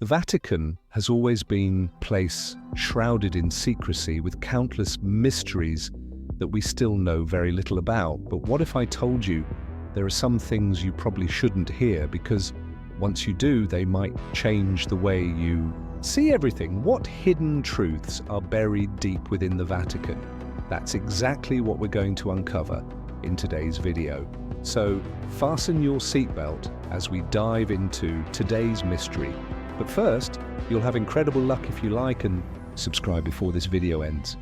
The Vatican has always been a place shrouded in secrecy with countless mysteries that we still know very little about. But what if I told you there are some things you probably shouldn't hear, because once you do, they might change the way you see everything? What hidden truths are buried deep within the Vatican? That's exactly what we're going to uncover in today's video. So fasten your seatbelt as we dive into today's mystery. But first, you'll have incredible luck if you like and subscribe before this video ends.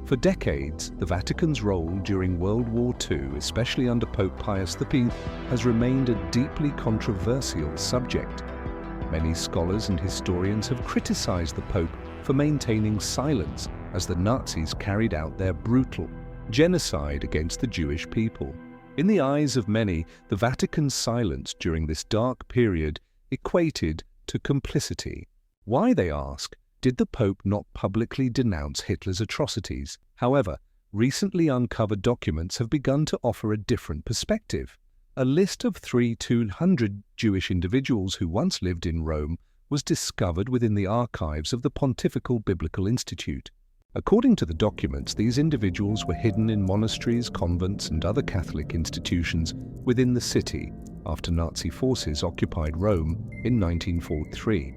For decades, the Vatican's role during World War II, especially under Pope Pius V, has remained a deeply controversial subject. Many scholars and historians have criticized the Pope for maintaining silence as the Nazis carried out their brutal genocide against the Jewish people. In the eyes of many, the Vatican's silence during this dark period equated to complicity. Why, they ask, did the Pope not publicly denounce Hitler's atrocities? However, recently uncovered documents have begun to offer a different perspective. A list of 200 Jewish individuals who once lived in Rome was discovered within the archives of the Pontifical Biblical Institute. According to the documents, these individuals were hidden in monasteries, convents, and other Catholic institutions within the city after Nazi forces occupied Rome in 1943.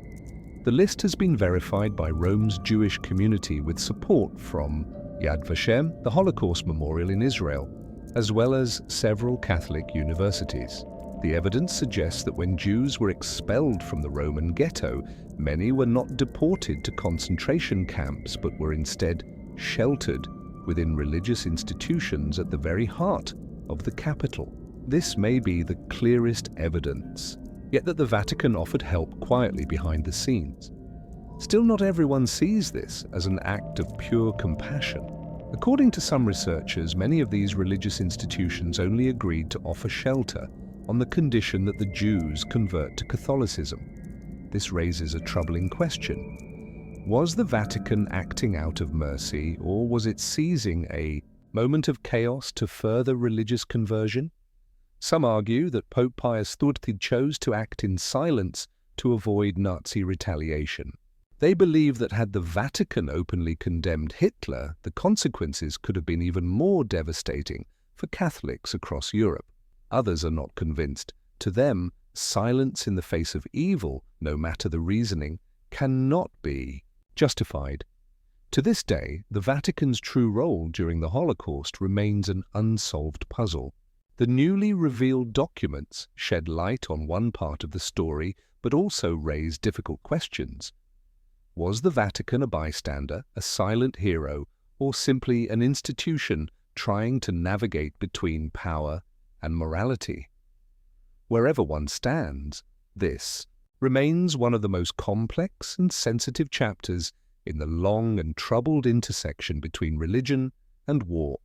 The list has been verified by Rome's Jewish community with support from Yad Vashem, the Holocaust Memorial in Israel, as well as several Catholic universities. The evidence suggests that when Jews were expelled from the Roman ghetto, many were not deported to concentration camps but were instead sheltered within religious institutions at the very heart of the capital. This may be the clearest evidence, yet that the Vatican offered help quietly behind the scenes. Still, not everyone sees this as an act of pure compassion. According to some researchers, many of these religious institutions only agreed to offer shelter on the condition that the Jews convert to Catholicism. This raises a troubling question. Was the Vatican acting out of mercy, or was it seizing a moment of chaos to further religious conversion? Some argue that Pope Pius V chose to act in silence to avoid Nazi retaliation. They believe that had the Vatican openly condemned Hitler, the consequences could have been even more devastating for Catholics across Europe. Others are not convinced. To them, silence in the face of evil, no matter the reasoning, cannot be justified. To this day, the Vatican's true role during the Holocaust remains an unsolved puzzle. The newly revealed documents shed light on one part of the story, but also raise difficult questions. Was the Vatican a bystander, a silent hero, or simply an institution trying to navigate between power and morality? Wherever one stands, this remains one of the most complex and sensitive chapters in the long and troubled intersection between religion and war.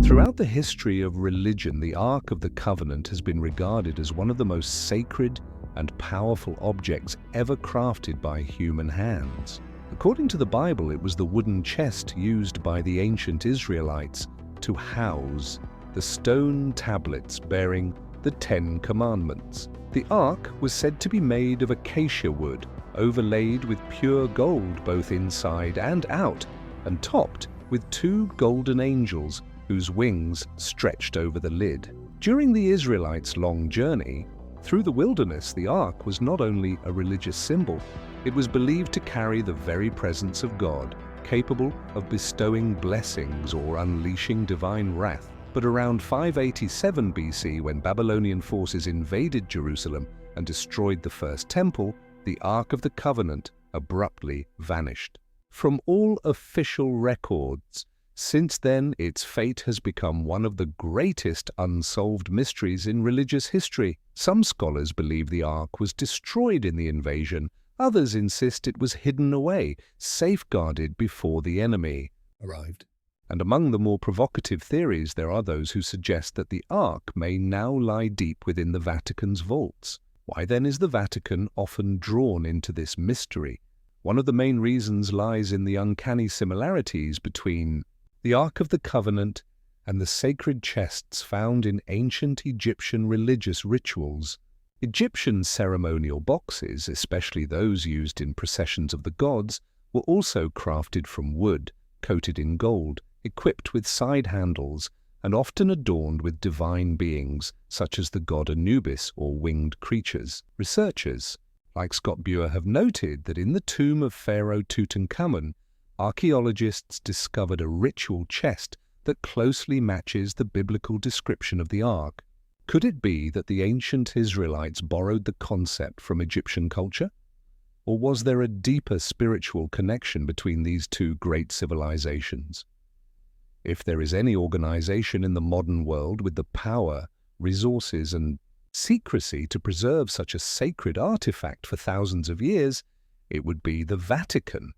Throughout the history of religion, the Ark of the Covenant has been regarded as one of the most sacred and powerful objects ever crafted by human hands. According to the Bible, it was the wooden chest used by the ancient Israelites to house the stone tablets bearing the 10 Commandments. The ark was said to be made of acacia wood, overlaid with pure gold both inside and out, and topped with 2 golden angels whose wings stretched over the lid. During the Israelites' long journey through the wilderness, the ark was not only a religious symbol, it was believed to carry the very presence of God, capable of bestowing blessings or unleashing divine wrath. But around 587 BC, when Babylonian forces invaded Jerusalem and destroyed the first temple, the Ark of the Covenant abruptly vanished from all official records. Since then, its fate has become one of the greatest unsolved mysteries in religious history. Some scholars believe the Ark was destroyed in the invasion. Others insist it was hidden away, safeguarded before the enemy arrived. And among the more provocative theories, there are those who suggest that the Ark may now lie deep within the Vatican's vaults. Why then is the Vatican often drawn into this mystery? One of the main reasons lies in the uncanny similarities between the Ark of the Covenant and the sacred chests found in ancient Egyptian religious rituals. Egyptian ceremonial boxes, especially those used in processions of the gods, were also crafted from wood, coated in gold, equipped with side handles, and often adorned with divine beings, such as the god Anubis or winged creatures. Researchers, like Scott Buer, have noted that in the tomb of Pharaoh Tutankhamun, archaeologists discovered a ritual chest that closely matches the biblical description of the Ark. Could it be that the ancient Israelites borrowed the concept from Egyptian culture? Or was there a deeper spiritual connection between these two great civilizations? If there is any organization in the modern world with the power, resources, and secrecy to preserve such a sacred artifact for thousands of years, it would be the Vatican.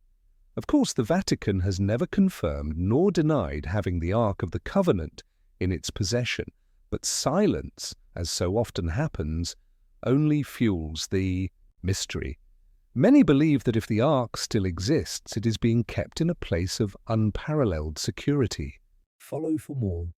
Of course, the Vatican has never confirmed nor denied having the Ark of the Covenant in its possession, but silence, as so often happens, only fuels the mystery. Many believe that if the Ark still exists, it is being kept in a place of unparalleled security. Follow for more.